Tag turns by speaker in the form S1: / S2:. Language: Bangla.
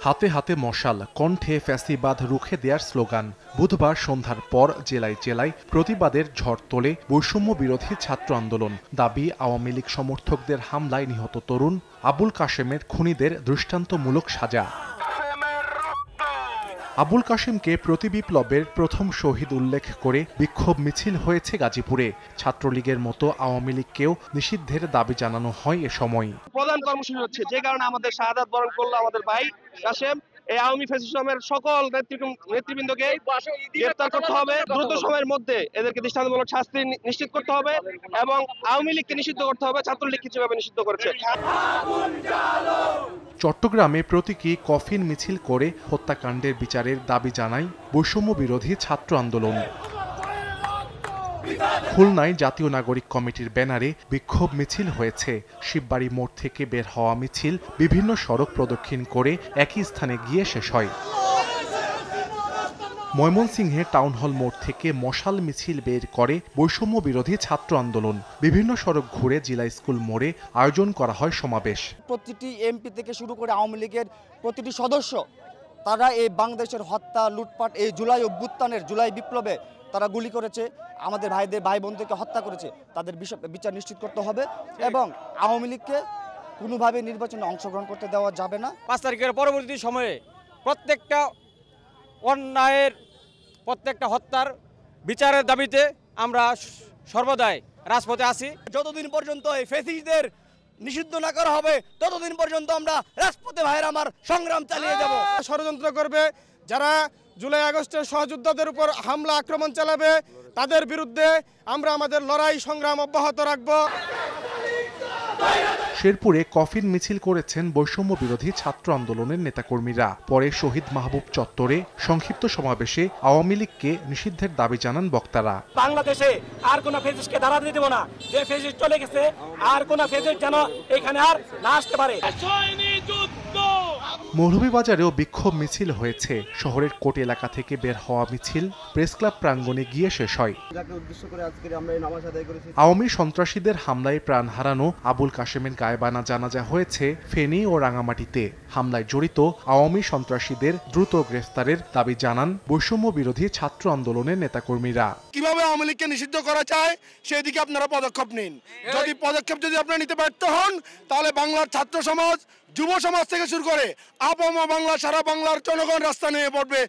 S1: হাতে হাতে মশাল, কণ্ঠে ফ্যাসিবাদ রুখে দেয়ার স্লোগান। বুধবার সন্ধ্যার পর জেলায় জেলায় প্রতিবাদের ঝড় তোলে বৈষম্য বিরোধী ছাত্র আন্দোলন। দাবি, আওয়ামী লীগ সমর্থকদের হামলায় নিহত তরুণ আবুল কাশেমের খুনিদের দৃষ্টান্তমূলক সাজা। আবুল কাশেমকে প্রতিবিপ্লবের প্রথম শহীদ উল্লেখ করে বিক্ষোভ মিছিল হয়েছে গাজীপুরে। ছাত্রলীগের মতো আওয়ামী লীগকেও নিষিদ্ধের দাবি জানানো হয় এ সময়।
S2: প্রধান কর্মসূচি হচ্ছে যে কারণে আমাদের শাহাদাত বরণ করলো আমাদের ভাই কাশেম, এই আওয়ামী ফ্যাসিজমের সকল নেতৃবৃন্দকে গ্রেফতার করতে হবে। দ্রুত সময়ের মধ্যে এদেরকে দৃষ্টান্তমূলক শাস্তি নিশ্চিত করতে হবে এবং আওয়ামী লীগকে নিষিদ্ধ করতে হবে ছাত্রলীগকে যেভাবে নিষিদ্ধ করেছে।
S1: চট্টগ্রামে প্রতীকী কফিন মিছিল করে হত্যাকাণ্ডের বিচারের দাবি জানায় বৈষম্য বিরোধী ছাত্র আন্দোলন। খুলনায় জাতীয় নাগরিক কমিটির ব্যানারে বিক্ষোভ মিছিল হয়েছে। শিববাড়ি মোড় থেকে বের হওয়া মিছিল বিভিন্ন সড়ক প্রদক্ষিণ করে একই স্থানে গিয়ে শেষ হয়। ময়মনসিংহে টাউন হল মোড় থেকে মশাল মিছিল বের করে বৈষম্য বিরোধী ছাত্র আন্দোলন। বিভিন্ন সড়ক ঘুরে জিলা স্কুল মোড়ে আয়োজন করা হয় সমাবেশ।
S3: প্রতিটি এমপি থেকে শুরু করে আওয়ামী লীগের প্রতিটি সদস্য তারা এই বাংলাদেশের হত্যা, লুটপাট, এই জুলাই অভ্যুত্থানের, জুলাই বিপ্লবে তারা গুলি করেছে, আমাদের ভাই বোনদেরকে হত্যা করেছে, তাদের বিচার নিশ্চিত করতে হবে এবং আওয়ামী লীগকে কোনোভাবে নির্বাচনে অংশগ্রহণ করতে দেওয়া যাবে না।
S4: 5 তারিখের পরবর্তী সময়ে প্রত্যেকটা অন্যায়ের, প্রত্যেকটা হত্যার বিচারের দাবিতে আমরা সর্বদাই রাজপথে আছি।
S3: যতদিন পর্যন্ত এই ফ্যাসিস্টদের নিষিদ্ধ না করা হবে ততদিন পর্যন্ত আমরা রাজপথে ভাইয়ের আমার সংগ্রাম চালিয়ে যাব।
S2: ষড়যন্ত্র করবে যারা জুলাই আগস্টের সহযোদ্ধাদের উপর হামলা আক্রমণ চালাবে, তাদের বিরুদ্ধে আমরা আমাদের লড়াই সংগ্রাম অব্যাহত রাখব।
S1: শেরপুরে কফিন মিছিল করেছেন বৈষম্য বিরোধী ছাত্র আন্দোলনের নেতাকর্মীরা। পরে শহীদ মাহবুব চত্বরে সংক্ষিপ্ত সমাবেশে আওয়ামী লীগকে নিষিদ্ধের দাবি জানান বক্তারা।
S5: বাংলাদেশে আর কোন ফ্যাসিস্টকে দাঁড়াতে দেব না, যে ফ্যাসিস্ট চলে গেছে আর কোন ফ্যাসিস্ট যেন এখানে আর না আসতে পারে।
S1: মৌলভীবাজারেও বিক্ষোভ মিছিল হয়েছে। শহরের কোট এলাকা থেকে বের হওয়া মিছিল প্রেস ক্লাব প্রাঙ্গণে গিয়ে শেষ হয়। আওয়ামী সন্ত্রাসীদের হামলায় প্রাণ হারানো আবুল কাশেমের গায়েবানা জানাজা হয়েছে ফেনী ও রাঙামাটিতে। হামলায় জড়িত আওয়ামী সন্ত্রাসীদের দ্রুত গ্রেফতারের দাবি জানান বৈষম্য বিরোধী ছাত্র আন্দোলনের নেতাকর্মীরা।
S2: কিভাবে আওয়ামী লীগকে নিষিদ্ধ করা যায় সেদিকে আপনারা পদক্ষেপ নিন। যদি আপনারা নিতে ব্যর্থ হন তাহলে বাংলার ছাত্র সমাজ, যুব সমাজ থেকে শুরু করে আপামর বাংলা, সারা বাংলার জনগণ রাস্তা নিয়ে পড়বে।